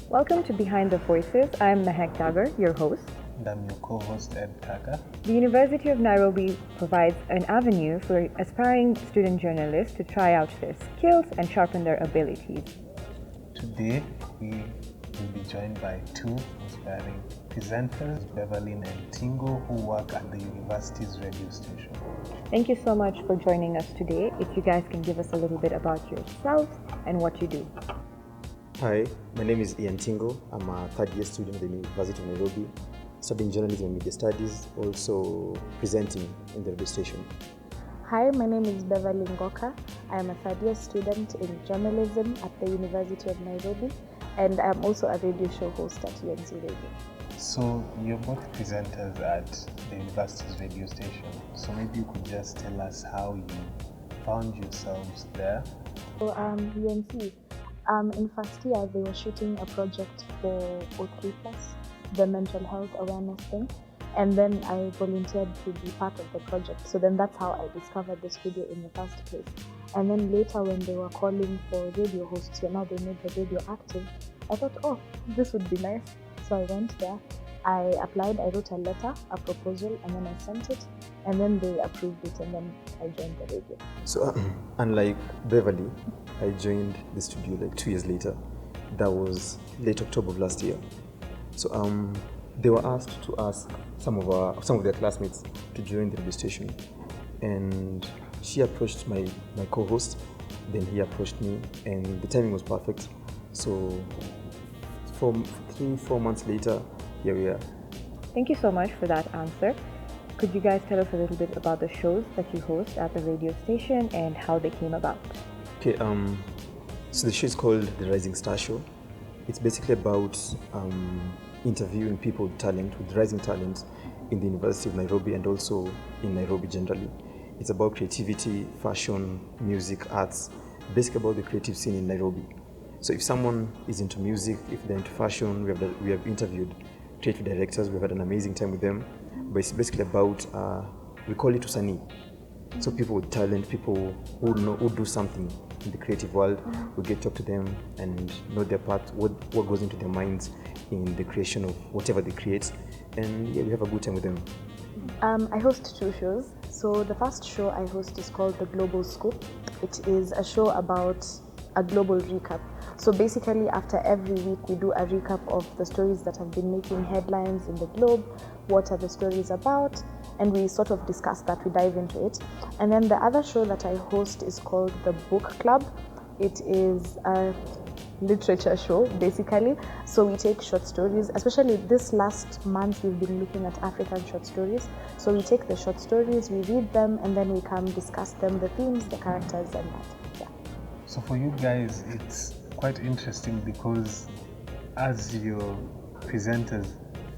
Welcome to Behind the Voices. I'm Mahak Dagar, your host. And I'm your co-host, Edd Takka. The University of Nairobi provides an avenue for aspiring student journalists to try out their skills and sharpen their abilities. Today, we will be joined by two inspiring presenters, Beverly and Tingo, who work at the university's radio station. Thank you so much for joining us today. If you guys can give us a little bit about yourselves and what you do. Hi, my name is Edd Takka. I'm a third-year student at the University of Nairobi, studying journalism and media studies, also presenting in the radio station. Hi, my name is Beverly Ngoka. I am a third-year student in journalism at the University of Nairobi, and I'm also a radio show host at UNC Radio. So you're both presenters at the university's radio station. So maybe you could just tell us how you found yourselves there. So UNC, in first year they were shooting a project for O3+, the mental health awareness thing. And then I volunteered to be part of the project. So then that's how I discovered the studio in the first place. And then later when they were calling for radio hosts, now they made the radio active, I thought, oh, this would be nice. So I went there, I applied, I wrote a letter, a proposal, and then I sent it. And then they approved it, and then I joined the radio. So unlike Beverly, I joined the studio like 2 years later. That was late October of last year. So they were asked to ask some of their classmates to join the radio station, and she approached my co-host, then he approached me, and the timing was perfect. So 3-4 months later, here we are. Thank you so much for that answer. Could you guys tell us a little bit about the shows that you host at the radio station and how they came about? Okay, so the show is called The Rising Star Show. It's basically about interviewing people with rising talent in the University of Nairobi and also in Nairobi generally. It's about creativity, fashion, music, arts, basically about the creative scene in Nairobi. So if someone is into music, if they're into fashion, we have interviewed creative directors, we've had an amazing time with them. But it's basically about, we call it usanii. So people with talent, people who do something in the creative world, we get to talk to them and know their part, what goes into their minds in the creation of whatever they create, and yeah, we have a good time with them. I host two shows. So the first show I host is called The Global Scoop. It is a show about a global recap. So basically after every week we do a recap of the stories that have been making headlines in the globe, what are the stories about, and we sort of discuss that, we dive into it. And then the other show that I host is called The Book Club. It is a literature show basically. So we take short stories, especially this last month we've been looking at African short stories. So we take the short stories, we read them, and then we come discuss them, the themes, the characters, and that. Yeah. So for you guys, it's quite interesting because as your presenters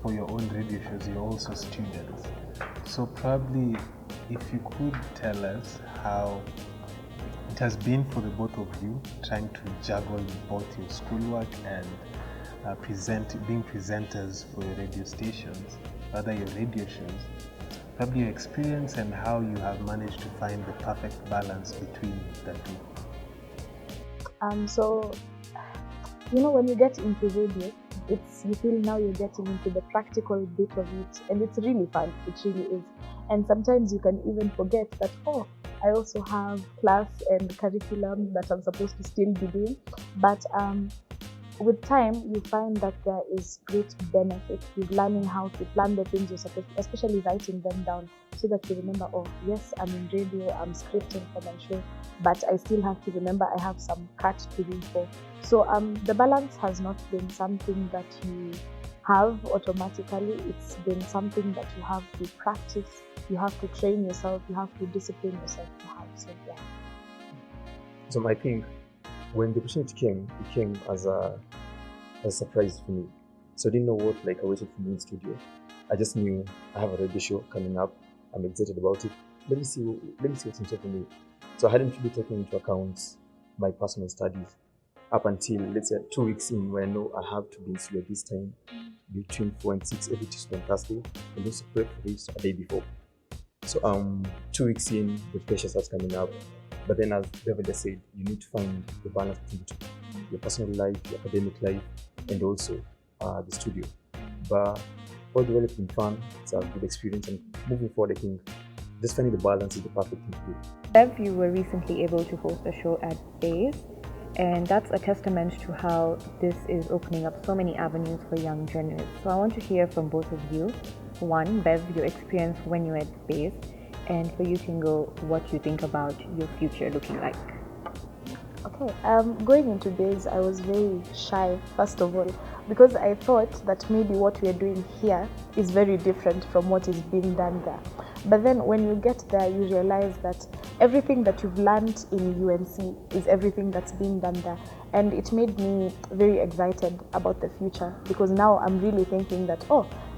for your own radio shows, you're also students. So probably if you could tell us how it has been for the both of you trying to juggle both your schoolwork and being presenters for your radio stations, rather your radio shows, probably your experience and how you have managed to find the perfect balance between the two. So, when you get into radio, you feel now you're getting into the practical bit of it, and it's really fun. It really is. And sometimes you can even forget that, I also have class and curriculum that I'm supposed to still be doing. But with time, you find that there is great benefit in learning how to plan the things you're supposed to, especially writing them down so that you remember, yes, I'm in radio, I'm scripting for my show, but I still have to remember I have some cut to do for. So the balance has not been something that you have automatically. It's been something that you have to practice, you have to train yourself, you have to discipline yourself to have. So yeah. So I think when the opportunity came, it came as a surprise for me. So I didn't know what awaited for me in studio. I just knew I have a radio show coming up. I'm excited about it. Let me see what's in store for me. So I hadn't really taken into account my personal studies up until, let's say, 2 weeks in, when I know I have to be in studio this time between 4 and 6 every Tuesday and Thursday, and also prep for it a day before. So 2 weeks in, the pressure starts coming up. But then, as Beverly said, you need to find the balance between the two. Your personal life, your academic life, and also the studio. But all the while it's been fun, it's a good experience, and moving forward, I think just finding the balance is the perfect thing to do. Bev, you were recently able to host a show at Base, and that's a testament to how this is opening up so many avenues for young journalists. So I want to hear from both of you. One, Bev, your experience when you were at Base, and for you, Tingo, what you think about your future looking like. Okay, going into Base, I was very shy, first of all, because I thought that maybe what we are doing here is very different from what is being done there. But then when you get there, you realize that everything that you've learned in UNC is everything that's being done there. And it made me very excited about the future, because now I'm really thinking that,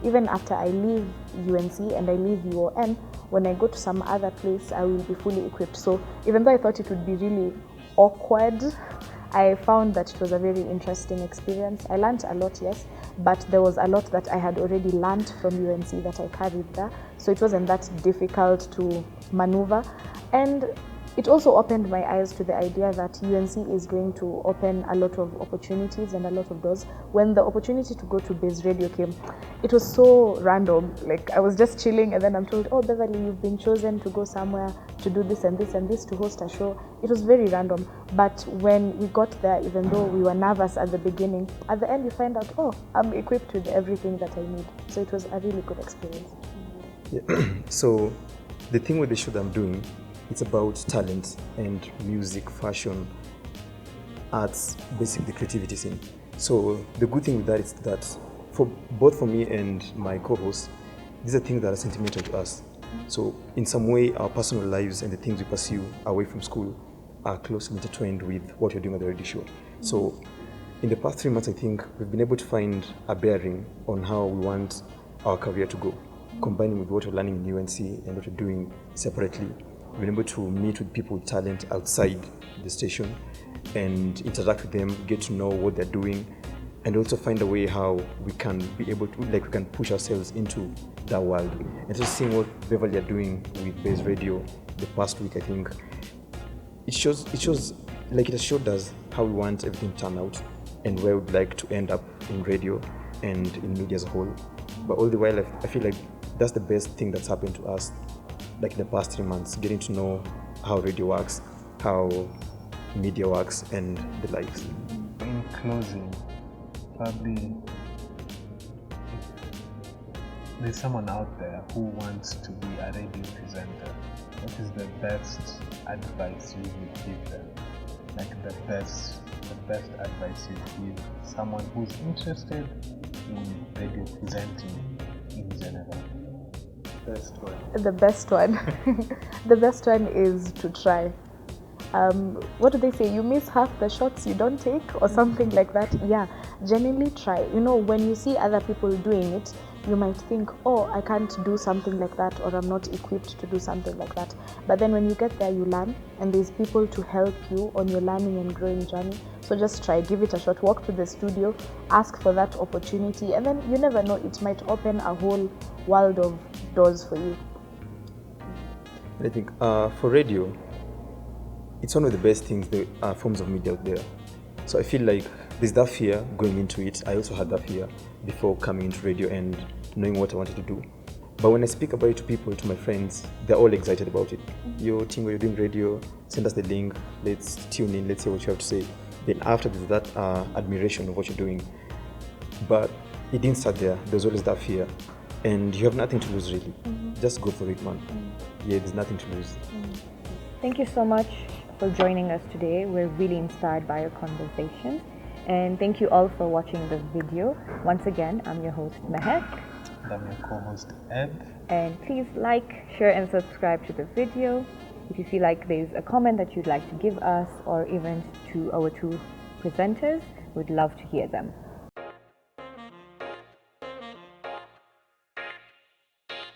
even after I leave UNC and I leave UON, when I go to some other place, I will be fully equipped. So even though I thought it would be really awkward, I found that it was a very interesting experience. I learned a lot, yes, but there was a lot that I had already learned from UNC that I carried there. So it wasn't that difficult to maneuver. And it also opened my eyes to the idea that UNC is going to open a lot of opportunities and a lot of doors. When the opportunity to go to Base Radio came, it was so random. Like, I was just chilling and then I'm told, Beverly, you've been chosen to go somewhere to do this and this and this, to host a show. It was very random. But when we got there, even though we were nervous at the beginning, at the end you find out, I'm equipped with everything that I need. So it was a really good experience. Yeah. So the thing with the show that I'm doing, it's about talent and music, fashion, arts, basically the creativity scene. So the good thing with that is that for both for me and my co-host, these are things that are sentimental to us. So in some way, our personal lives and the things we pursue away from school are closely intertwined with what we're doing at the radio show. So in the past 3 months, I think we've been able to find a bearing on how we want our career to go, combining with what we're learning in UNC and what we're doing separately. We've been able to meet with people with talent outside the station and interact with them, get to know what they're doing, and also find a way how we can be able to, we can push ourselves into that world. And just seeing what Beverly are doing with Base Radio the past week, I think it shows like it has showed us how we want everything to turn out and where we'd like to end up in radio and in media as a whole. But all the while, I feel like that's the best thing that's happened to us, like in the past 3 months, getting to know how radio works, how media works, and the likes. In closing, probably if there's someone out there who wants to be a radio presenter, what is the best advice you would give them? Like the best advice you'd give someone who's interested in radio presenting in general? The best one. The best one is to try. What do they say? You miss half the shots you don't take, or something like that. Yeah, genuinely try. When you see other people doing it, you might think, I can't do something like that, or I'm not equipped to do something like that. But then when you get there, you learn, and there's people to help you on your learning and growing journey. So just try, give it a shot, walk to the studio, ask for that opportunity, and then you never know, it might open a whole world of doors for you. I think for radio, it's one of the best things, the forms of media out there. So I feel like there's that fear going into it. I also had that fear before coming into radio and knowing what I wanted to do. But when I speak about it to people, to my friends, they're all excited about it. Yo, Tingo, you're doing radio, send us the link, let's tune in, let's hear what you have to say. Then after there's that admiration of what you're doing. But it didn't start there. There's always that fear. And you have nothing to lose, really. Just go for it, man. Yeah, there's nothing to lose. Thank you so much for joining us today. We're really inspired by your conversation. And thank you all for watching the video. Once again, I'm your host, Mahak. And I'm your co-host, Ed. And please like, share, and subscribe to the video. If you feel like there's a comment that you'd like to give us, or even to our two presenters, we'd love to hear them.